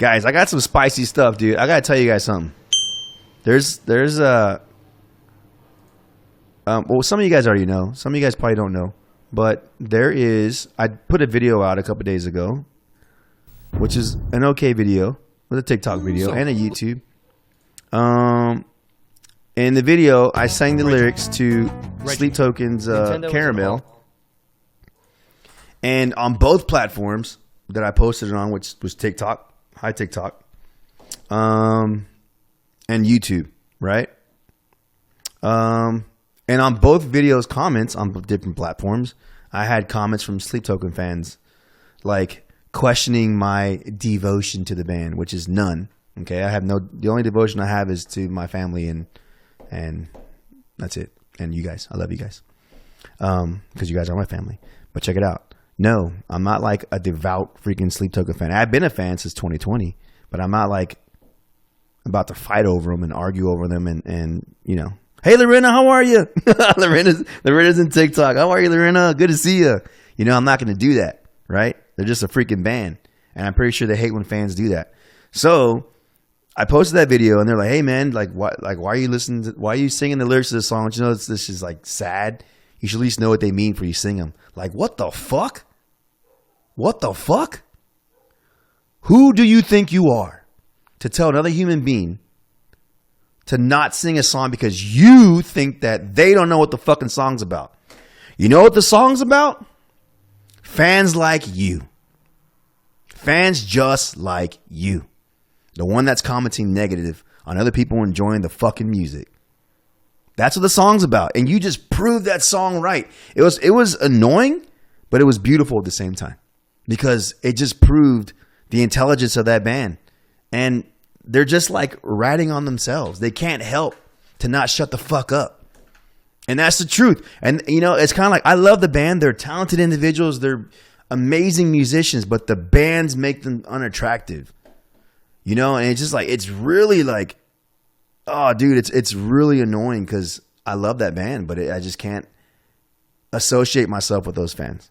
Guys, I got some spicy stuff, dude. I gotta tell you guys something. There's well, some of you guys already know. Some of you guys probably don't know. But I put a video out a couple days ago, which is an okay video, with a TikTok video and a YouTube. In the video, I sang the lyrics to Sleep Token's Caramel. And on both platforms that I posted it on, which was TikTok, hi TikTok, and YouTube, right? And on both videos, comments on different platforms, I had comments from Sleep Token fans, like questioning my devotion to the band, which is none. Okay, the only devotion I have is to my family and that's it. And you guys, I love you guys, because you guys are my family. But check it out. No, I'm not like a devout freaking Sleep Token fan. I've been a fan since 2020, but I'm not like about to fight over them and argue over them and you know. Hey, Lorena, how are you? Lorena's in TikTok. How are you, Lorena? Good to see you. You know, I'm not going to do that, right? They're just a freaking band, and I'm pretty sure they hate when fans do that. So I posted that video, and they're like, "Hey, man, why are you why are you singing the lyrics to this song? Don't you know this is like sad? You should at least know what they mean before you sing them." Like, what the fuck? What the fuck? Who do you think you are to tell another human being to not sing a song because you think that they don't know what the fucking song's about? You know what the song's about? Fans like you. Fans just like you. The one that's commenting negative on other people enjoying the fucking music. That's what the song's about. And you just proved that song right. It was annoying, but it was beautiful at the same time. Because it just proved the intelligence of that band. And they're just like ratting on themselves. They can't help to not shut the fuck up. And that's the truth. And, you know, it's kind of like, I love the band. They're talented individuals. They're amazing musicians, but the bands make them unattractive. You know, and it's just like, it's really like, oh, dude, it's really annoying because I love that band, but I just can't associate myself with those fans.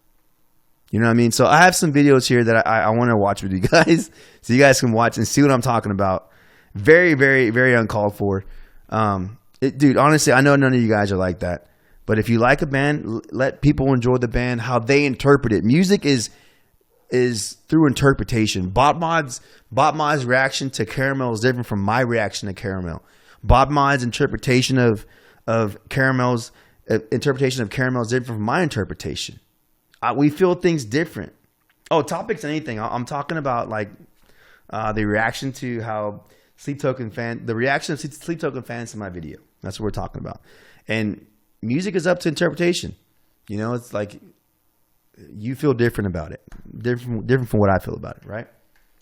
You know what I mean? So I have some videos here that I want to watch with you guys so you guys can watch and see what I'm talking about. Very, very, very uncalled for. Dude, honestly, I know none of you guys are like that. But if you like a band, let people enjoy the band, how they interpret it. Music is through interpretation. Botmod's reaction to Caramel is different from my reaction to Caramel. Botmod's interpretation of Caramel's interpretation of Caramel is different from my interpretation. We feel things different. Oh, topics anything. I'm talking about like the reaction to how the reaction of Sleep Token fans to my video. That's what we're talking about. And music is up to interpretation. You know, it's like you feel different about it. Different from what I feel about it, right?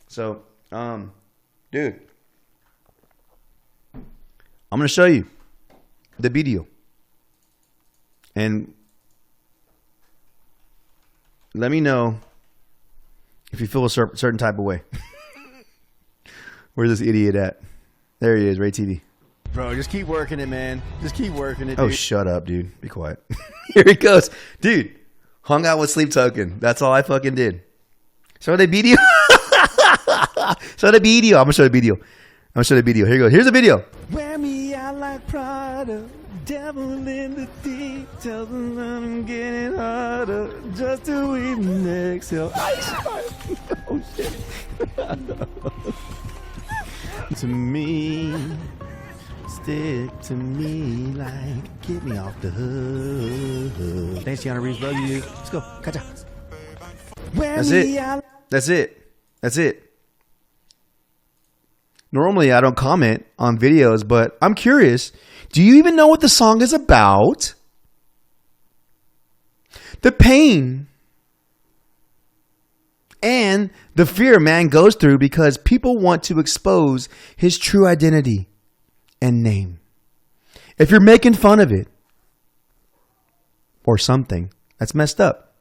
So, dude, I'm going to show you the video. And let me know if you feel a certain type of way. Where's this idiot at? There he is, Rayteevee. Bro, just keep working it, man. Just keep working it, dude. Oh, shut up, dude. Be quiet. Here he goes. Dude, hung out with Sleep Token. That's all I fucking did. Show the video. Show the video. I'm going to show the video. Here you go. Here's the video. Wear me out like Prada. Devil in the details. And I'm getting harder. Just to even exhale. Oh, shit. To me. Stick to me like get me off the hook. Thanks, Keanu Reeves. Love you. Let's go. Catch up. That's it. Normally, I don't comment on videos, but I'm curious. Do you even know what the song is about? The pain and the fear man goes through because people want to expose his true identity and name. If you're making fun of it or something, that's messed up.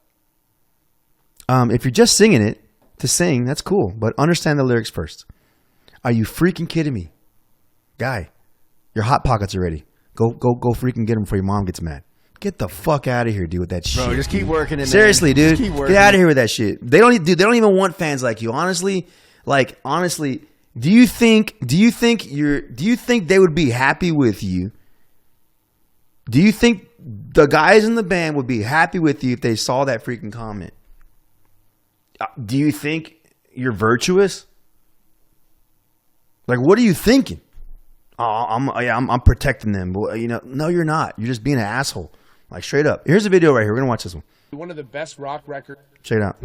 If you're just singing it to sing, that's cool, but understand the lyrics first. Are you freaking kidding me? Guy, your Hot Pockets are ready. Go freaking get them before your mom gets mad. Get the fuck out of here, dude, with that shit. Bro, just keep working it, man. Seriously, dude. Just keep Get out of here with that shit. They don't even want fans like you. Honestly, Like, honestly, do you think they would be happy with you? Do you think the guys in the band would be happy with you if they saw that freaking comment? Do you think you're virtuous? Like, what are you thinking? Oh, I'm protecting them. But, no, you're not. You're just being an asshole. Like, straight up. Here's a video right here. We're gonna watch this one. One of the best rock records. Check it out.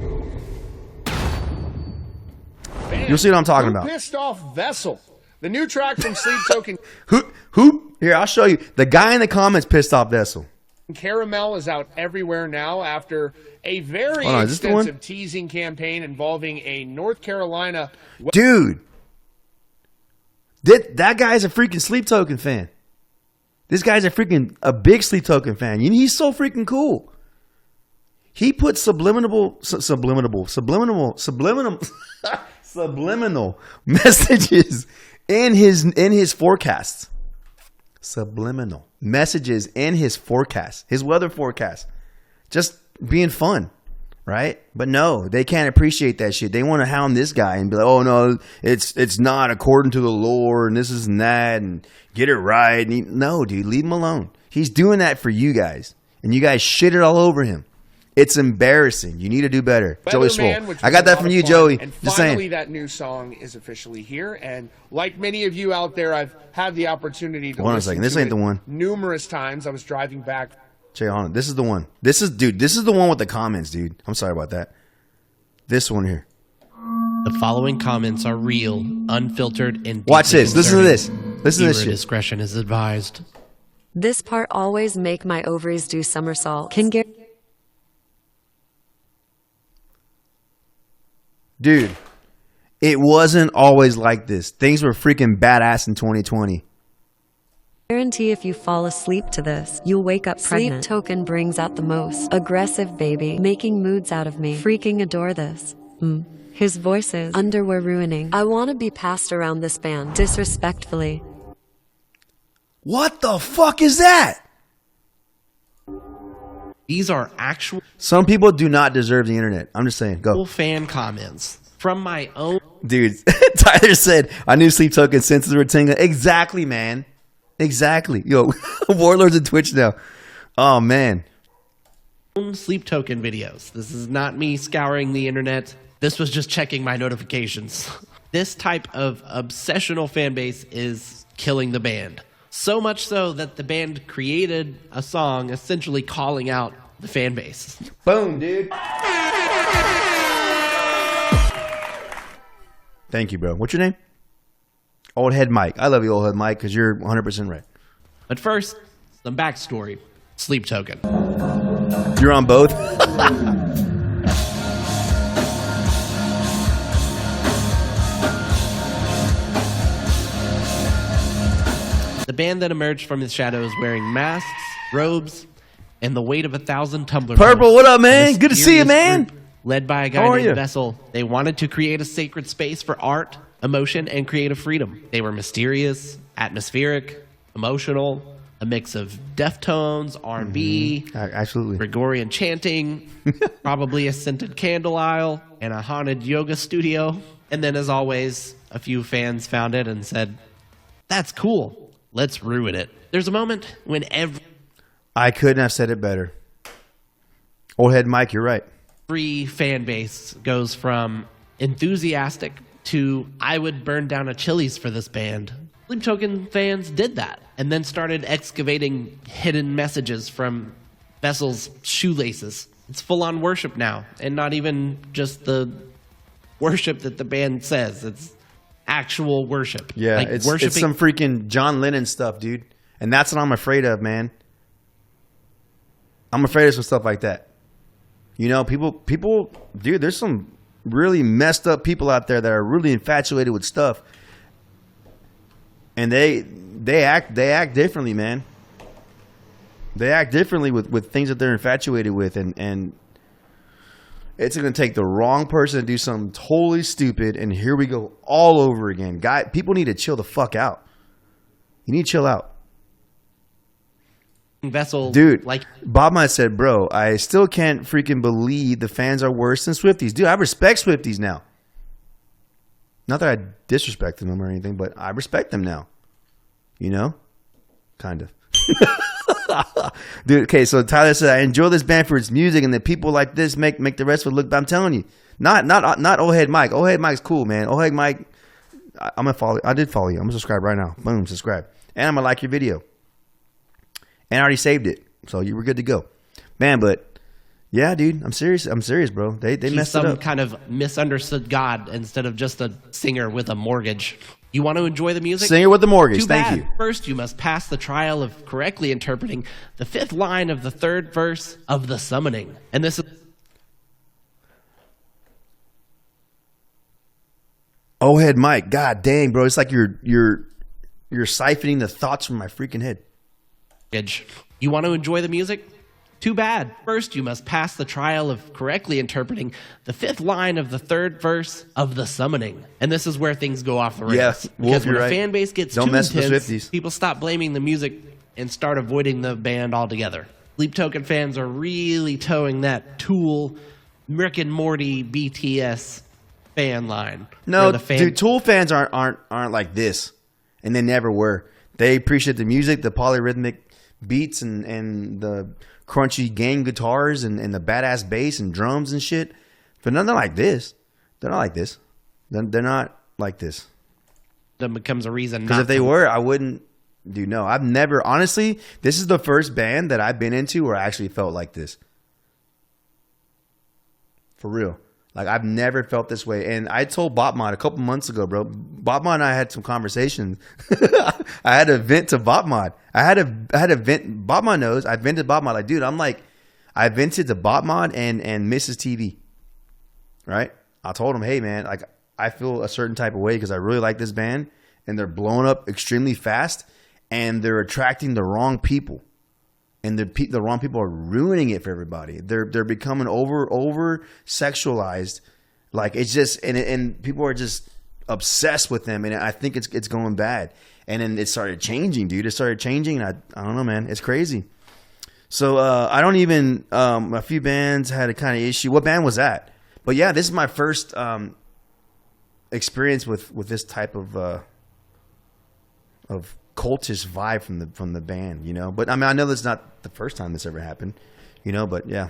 You'll see what I'm talking about. Pissed off Vessel. The new track from Sleep Token. Who? Here, I'll show you. The guy in the comments pissed off Vessel. Caramel is out everywhere now after a very extensive teasing campaign involving a North Carolina. Dude, that guy's a freaking Sleep Token fan. This guy's a big Sleep Token fan. He's so freaking cool. He put subliminal messages in his forecasts. Subliminal messages in his forecast, his weather forecast. Just being fun, right? But no, they can't appreciate that shit. They want to hound this guy and be like, "Oh no, it's not according to the lore, and this is and that, and get it right." No, dude, leave him alone. He's doing that for you guys, and you guys shit it all over him. It's embarrassing. You need to do better. Joey Swole. I got that from you, Joey. And just finally, saying. that new song is officially here. And like many of you out there, I've had the opportunity to Hold on a listen second. This to ain't it the one. numerous times. I was driving back. Jay, hold on. This is the one. This is the one with the comments, dude. I'm sorry about that. This one here. The following comments are real, unfiltered, and watch this. Listen to this. Listen to this shit. Discretion is advised. This part always make my ovaries do somersaults. Can get. Dude, it wasn't always like this. Things were freaking badass in 2020. Guarantee if you fall asleep to this, you'll wake up pregnant. Sleep Token brings out the most aggressive baby, making moods out of me. Freaking adore this. His voices, underwear ruining. I want to be passed around this band disrespectfully. What the fuck is that? These are actual Some people do not deserve the internet. I'm just saying. Go. fan comments from my own. Dude, Tyler said, I knew Sleep Token senses were tingling. Exactly, man. Exactly. Yo, Warlords of Twitch now. Oh, man. Sleep Token videos. This is not me scouring the internet. This was just checking my notifications. This type of obsessional fan base is killing the band. So much so that the band created a song essentially calling out the fan base. Boom, dude. Thank you, bro. What's your name? Oldhead Mike. I love you, Oldhead Mike, because you're 100% right. But first, some backstory. Sleep Token. You're on both? The band that emerged from the shadows wearing masks, robes, and the weight of 1,000 Tumblr Purple, posts. what up, man? Good to see you, man. Led by a guy named Vessel, they wanted to create a sacred space for art, emotion, and creative freedom. They were mysterious, atmospheric, emotional, a mix of Deftones, R&B, absolutely, Gregorian chanting, probably a scented candle aisle, and a haunted yoga studio. And then, as always, a few fans found it and said, "That's cool. Let's ruin it." There's a moment when I couldn't have said it better. Oldhead Mike, you're right. Every fan base goes from enthusiastic to "I would burn down a Chili's for this band." Sleep Token fans did that and then started excavating hidden messages from Vessel's shoelaces. It's full-on worship now, and not even just the worship that the band says. It's actual worship. Yeah, like it's worshiping. it's some freaking John Lennon stuff, dude. And that's what I'm afraid of, man. I'm afraid of some stuff like that. You know, people, dude, there's some really messed up people out there that are really infatuated with stuff. And they act differently, man. They act differently with things that they're infatuated with, and it's going to take the wrong person to do something totally stupid, and here we go all over again. People need to chill the fuck out. You need to chill out. Vessel, dude, like Bob might said, bro, I still can't freaking believe the fans are worse than Swifties. Dude, I respect Swifties now. Not that I disrespected them or anything, but I respect them now. You know? Kind of. Dude, okay, so Tyler said, I enjoy this band for its music, and the people like this make the rest of it look. I'm telling you. Not Oldhead Mike. Oldhead Mike's cool, man. Oldhead Mike, I'm gonna follow. I did follow you. I'm gonna subscribe right now. Boom, subscribe. And I'm gonna like your video. And I already saved it. So you were good to go. Man, but yeah, dude, I'm serious, bro. They messed it up. Some kind of misunderstood God instead of just a singer with a mortgage. You want to enjoy the music? Singer with the mortgage. Too Thank bad. you. First, you must pass the trial of correctly interpreting the 5th line of the 3rd verse of the summoning. And this is Oldhead Mike. God dang, bro. It's like you're siphoning the thoughts from my freaking head. You want to enjoy the music? Too bad. First, you must pass the trial of correctly interpreting the 5th line of the 3rd verse of the summoning. And this is where things go off the rails. Yes, because when you're a right. fan base gets Don't too mess with intense, the Swifties. people stop blaming the music and start avoiding the band altogether. Sleep Token fans are really towing that Tool, Rick and Morty, BTS fan line. No, where the dude, Tool fans aren't like this, and they never were. They appreciate the music, the polyrhythmic beats, and the crunchy gang guitars and the badass bass and drums and shit. But none are like this. They're not like this. They're not like this. That becomes a reason. Because if they were, I wouldn't. Dude, no, I've never. Honestly, this is the first band that I've been into where I actually felt like this. For real. Like, I've never felt this way. And I told Botmod a couple months ago, bro. Botmod and I had some conversations. I had to vent to Botmod. I had to vent. Botmod knows. I vented Botmod. Like, dude, I vented to Botmod and Mrs. TV. Right? I told him, hey, man, like, I feel a certain type of way because I really like this band. And they're blowing up extremely fast. And they're attracting the wrong people. And the wrong people are ruining it for everybody. They're becoming over sexualized, like it's just and people are just obsessed with them. And I think it's going bad. And then it started changing, dude. It started changing, and I don't know, man. It's crazy. So I don't even. A few bands had a kind of issue. What band was that? But yeah, this is my first experience with this type of cultish vibe from the band, you know. But I mean, I know that's not the first time this ever happened, you know. But yeah,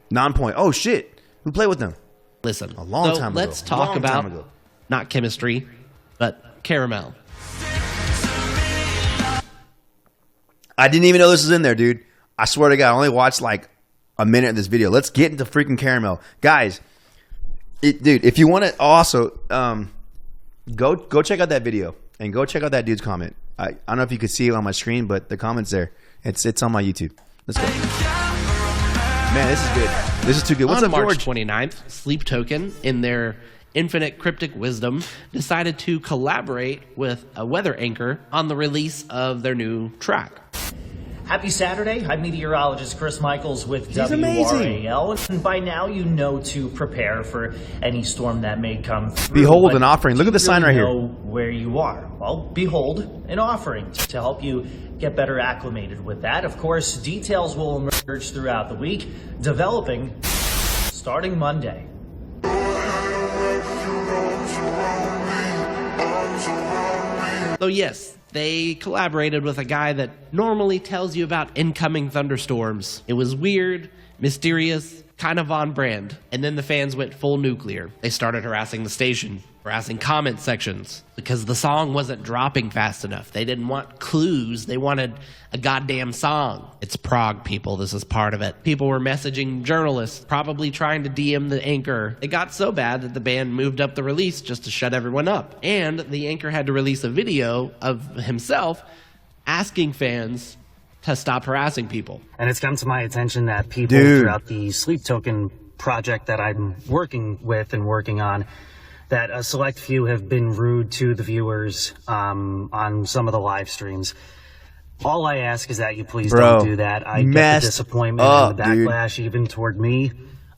Non-Point. Oh shit, who played with them? Listen, a long time ago. Let's talk about not chemistry, but Caramel. I didn't even know this was in there, dude. I swear to God, I only watched like a minute of this video. Let's get into freaking Caramel, guys. Dude, if you want to, also go check out that video and go check out that dude's comment. I don't know if you could see it on my screen, but the comment's there. It's on my YouTube. Let's go. Man, this is good. This is too good. What's on up, March George? 29th, Sleep Token, in their infinite cryptic wisdom, decided to collaborate with a weather anchor on the release of their new track. Happy Saturday. I'm meteorologist Chris Michaels with He's WRAL. And by now you know to prepare for any storm that may come through. Behold an offering. Look at the sign right here. Know where you are. Well, behold an offering to help you get better acclimated with that. Of course, details will emerge throughout the week, developing starting Monday. So yes, they collaborated with a guy that normally tells you about incoming thunderstorms. It was weird, mysterious, kind of on brand. And then the fans went full nuclear. They started harassing the station, harassing comment sections, because the song wasn't dropping fast enough. They didn't want clues. They wanted a goddamn song. It's Prague, people. This is part of it. People were messaging journalists, probably trying to DM the anchor. It got so bad that the band moved up the release just to shut everyone up. And the anchor had to release a video of himself asking fans to stop harassing people. And it's come to my attention that people throughout the Sleep Token project that I'm working with and working on, that a select few have been rude to the viewers on some of the live streams. All I ask is that you please don't do that. I get the disappointment and the backlash even toward me.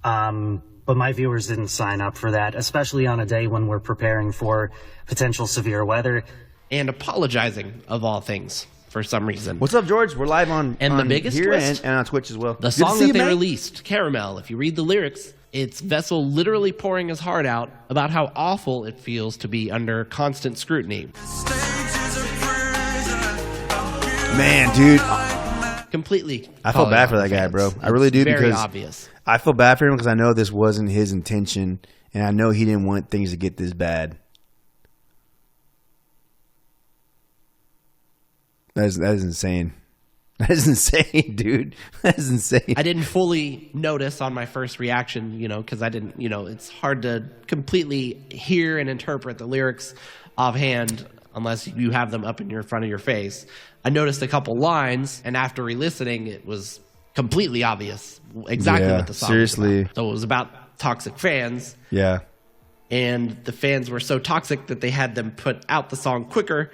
But my viewers didn't sign up for that, especially on a day when we're preparing for potential severe weather. And apologizing, of all things, for some reason. What's up, George? We're live on the biggest here twist, and on Twitch as well. the song that they released, Caramel, if you read the lyrics, It's Vessel literally pouring his heart out about how awful it feels to be under constant scrutiny. Man, dude. Completely. I feel bad for that guy, bro. I really do, very because obvious. I feel bad for him because I know this wasn't his intention, and I know he didn't want things to get this bad. That is insane. That is insane, dude. That is insane. I didn't fully notice on my first reaction, because I didn't, it's hard to completely hear and interpret the lyrics offhand unless you have them up in your front of your face. I noticed a couple lines, and after re-listening, it was completely obvious exactly what the song was about. So it was about toxic fans. Yeah. And the fans were so toxic that they had them put out the song quicker,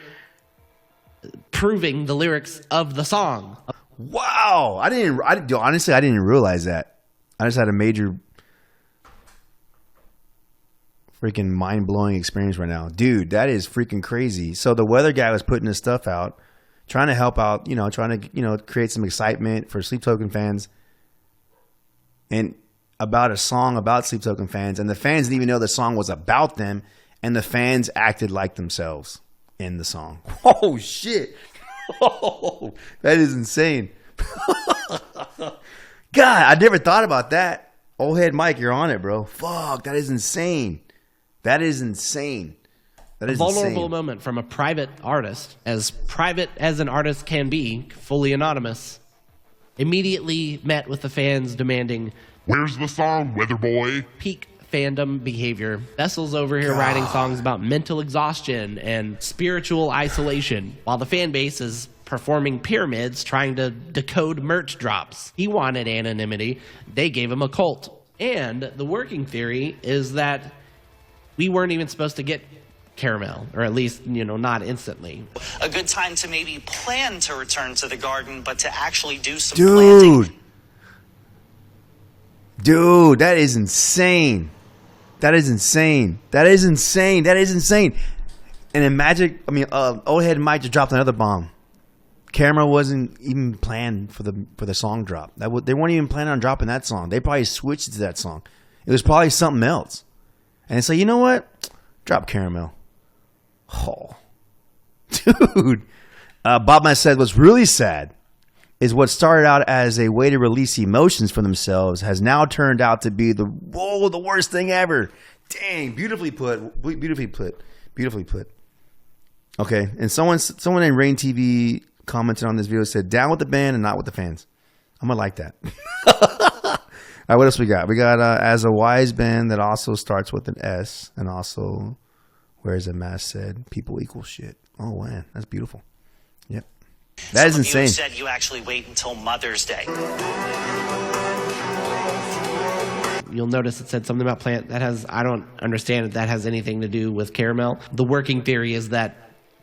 proving the lyrics of the song. Wow. Honestly, I didn't realize that. I just had a major freaking mind-blowing experience right now. Dude, that is freaking crazy. So the weather guy was putting his stuff out, trying to help out, trying to, create some excitement for Sleep Token fans, and about a song about Sleep Token fans. And the fans didn't even know the song was about them, and the fans acted like themselves in the song. Oh, shit. Oh, that is insane. God, I never thought about that. Oldhead Mike, you're on it, bro. Fuck, that is insane. That is insane. That is a vulnerable insane. moment from a private artist, as private as an artist can be, fully anonymous, immediately met with the fans demanding, "Where's the song, Weather Boy?" Peak fandom behavior. Vessel's over here writing songs about mental exhaustion and spiritual isolation, while the fan base is performing pyramids trying to decode merch drops. He wanted anonymity. They gave him a cult. And the working theory is that we weren't even supposed to get caramel, or at least, not instantly. A good time to maybe plan to return to the garden, but to actually do some planting. Dude, that is insane. That is insane. That is insane. That is insane. And then Oldhead Mike just dropped another bomb. Caramel wasn't even planned for the song drop. They weren't even planning on dropping that song. They probably switched it to that song. It was probably something else. And so, you know what? Drop Caramel. Oh. Dude. Bob Matt said what's really sad is what started out as a way to release emotions from themselves has now turned out to be the worst thing ever. Dang, beautifully put. Beautifully put. Beautifully put. Okay, and someone in Rayteevee commented on this video, said, down with the band and not with the fans. I'm going to like that. All right, what else we got? We got as a wise band that also starts with an S, and also, where's the mask said, people equal shit. Oh, man, that's beautiful. Yep. That is insane. You said you actually wait until Mother's Day. You'll notice it said something about plant that has, I don't understand if that has anything to do with caramel. The working theory is that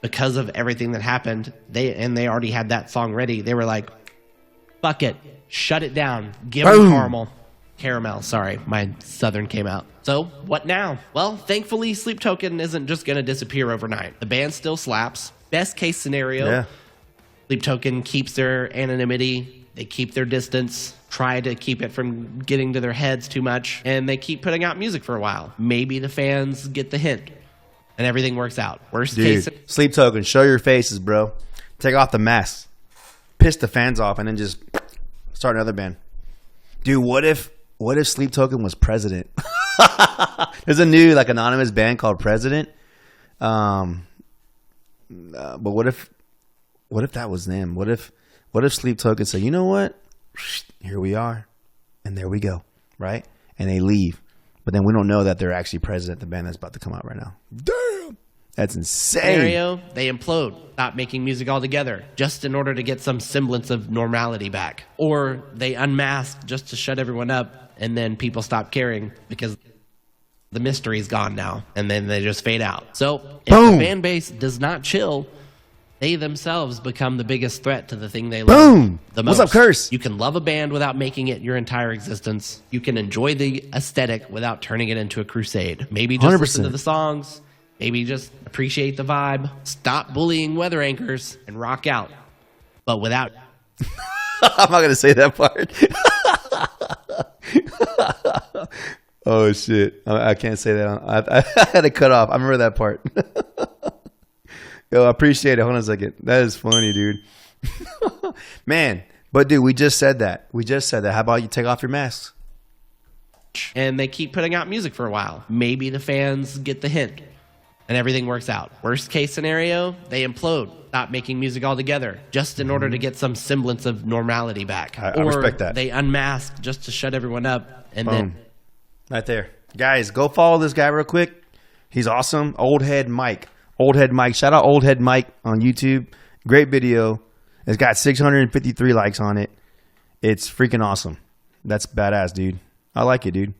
because of everything that happened, they already had that song ready. They were like, fuck it, shut it down, give them caramel. Sorry, my southern came out. So what now? Well, thankfully, Sleep Token isn't just going to disappear overnight. The band still slaps. Best case scenario, Sleep Token keeps their anonymity. They keep their distance, try to keep it from getting to their heads too much, and they keep putting out music for a while. Maybe the fans get the hint, and everything works out. Worst case... Sleep Token, show your faces, bro. Take off the masks. Piss the fans off, and then just start another band. Dude, what if Sleep Token was president? There's a new anonymous band called President. But what if that was them? What if Sleep Token said, you know what? Here we are, and there we go, right? And they leave, but then we don't know that they're actually president of the band that's about to come out right now. Damn, that's insane. Scenario, they implode, stop making music altogether, just in order to get some semblance of normality back, or they unmask just to shut everyone up, and then people stop caring because the mystery's gone now, and then they just fade out. So if the fan base does not chill, they themselves become the biggest threat to the thing they love the most. What's up, Curse? You can love a band without making it your entire existence. You can enjoy the aesthetic without turning it into a crusade. Maybe just 100%. listen to the songs. Maybe just appreciate the vibe. Stop bullying weather anchors and rock out. But without... I'm not going to say that part. Oh shit! I can't say that. I had to cut off. I remember that part. Yo, I appreciate it. Hold on a second. That is funny, dude. Man, but dude, we just said that. How about you take off your masks? And they keep putting out music for a while. Maybe the fans get the hint and everything works out. Worst case scenario, they implode, stop making music altogether, just in order to get some semblance of normality back. I respect that. They unmask just to shut everyone up. And Boom. then Right there. Guys, go follow this guy real quick. He's awesome. Oldhead Mike. Oldhead Mike. Shout out Oldhead Mike on YouTube. Great video. It's got 653 likes on it. It's freaking awesome. That's badass, dude. I like it, dude.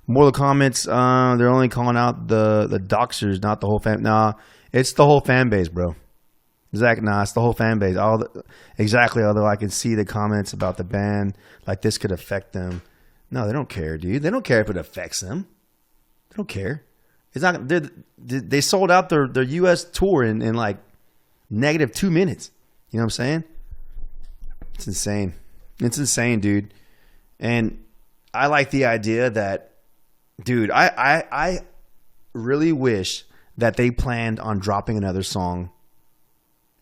More of the comments, they're only calling out the doxers, not the whole fan. Nah, it's the whole fan base, bro. Zach, nah, it's the whole fan base. Exactly, although I can see the comments about the band, like this could affect them. No, they don't care, dude. They don't care if it affects them. They don't care. It's not. They sold out their U.S. tour in like -2 minutes. You know what I'm saying? It's insane. It's insane, dude. And I like the idea that, dude, I really wish that they planned on dropping another song,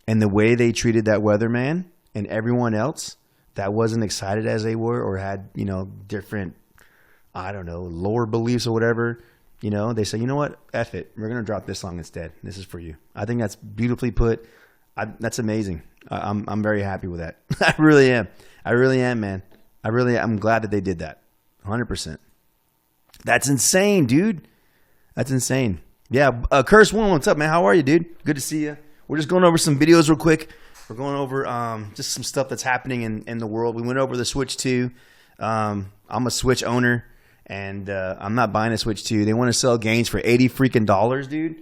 and the way they treated that weatherman and everyone else that wasn't excited as they were or had, you know, different, I don't know, lower beliefs or whatever, you know, they say, you know what, F it. We're going to drop this song instead. This is for you. I think that's beautifully put. That's amazing. I'm very happy with that. I really am. I really am, man. I'm glad that they did that. 100%. That's insane, dude. That's insane. Yeah. Curse One, what's up, man? How are you, dude? Good to see you. We're just going over some videos real quick. We're going over just some stuff that's happening in the world. We went over the Switch 2. I'm a Switch owner, and I'm not buying a Switch 2. They want to sell games for $80 freaking dollars, dude.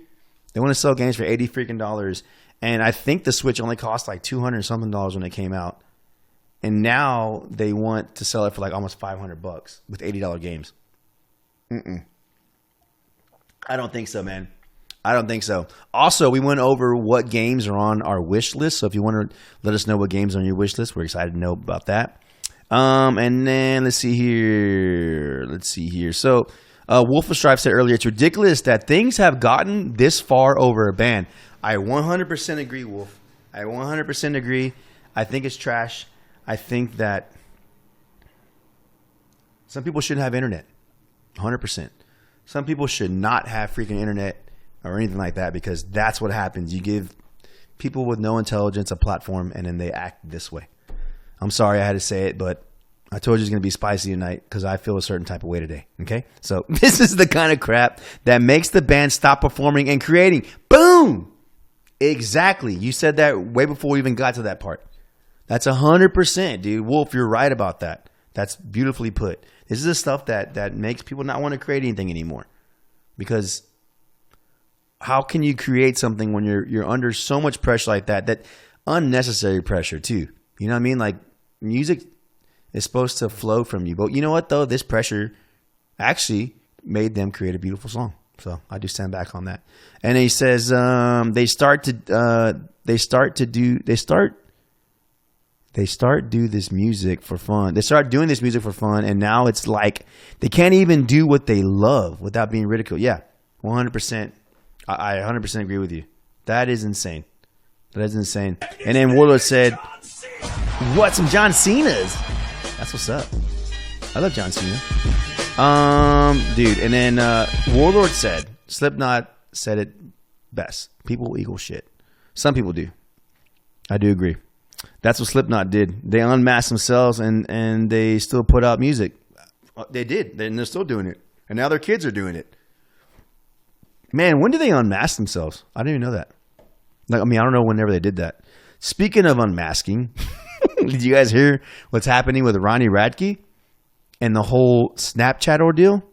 They want to sell games for $80 freaking dollars. And I think the Switch only cost like $200 something when it came out. And now they want to sell it for like almost $500 with $80 games. I don't think so, man. I don't think so. Also, we went over what games are on our wish list. So if you want to let us know what games are on your wish list, we're excited to know about that. And then let's see here. So Wolf of Strife said earlier, it's ridiculous that things have gotten this far over a ban. I 100% agree, Wolf. I 100% agree. I think it's trash. I think that some people shouldn't have internet. 100%. Some people should not have freaking internet or anything like that, because that's what happens. You give people with no intelligence a platform, and then they act this way. I'm sorry I had to say it, but I told you it's going to be spicy tonight because I feel a certain type of way today. Okay? So this is the kind of crap that makes the band stop performing and creating. Boom! Exactly. You said that way before we even got to that part. That's 100%, dude. Wolf, you're right about that. That's beautifully put. This is the stuff that makes people not want to create anything anymore. Because how can you create something when you're under so much pressure like that? That unnecessary pressure too. You know what I mean? Like, music is supposed to flow from you. But you know what though? This pressure actually made them create a beautiful song. So I do stand back on that. And he says they start do this music for fun. They start doing this music for fun, and now it's like they can't even do what they love without being ridiculed. Yeah, 100%. I 100% agree with you. That is insane. That is insane. And then Warlord said, "What, some John Cena's? That's what's up. I love John Cena, dude." And then Warlord said, Slipknot said it best. People equal shit. Some people do. I do agree. That's what Slipknot did. They unmasked themselves and they still put out music. They did. And they're still doing it. And now their kids are doing it. Man, when did they unmask themselves? I didn't even know that. Like, I mean, I don't know whenever they did that. Speaking of unmasking, did you guys hear what's happening with Ronnie Radke and the whole Snapchat ordeal?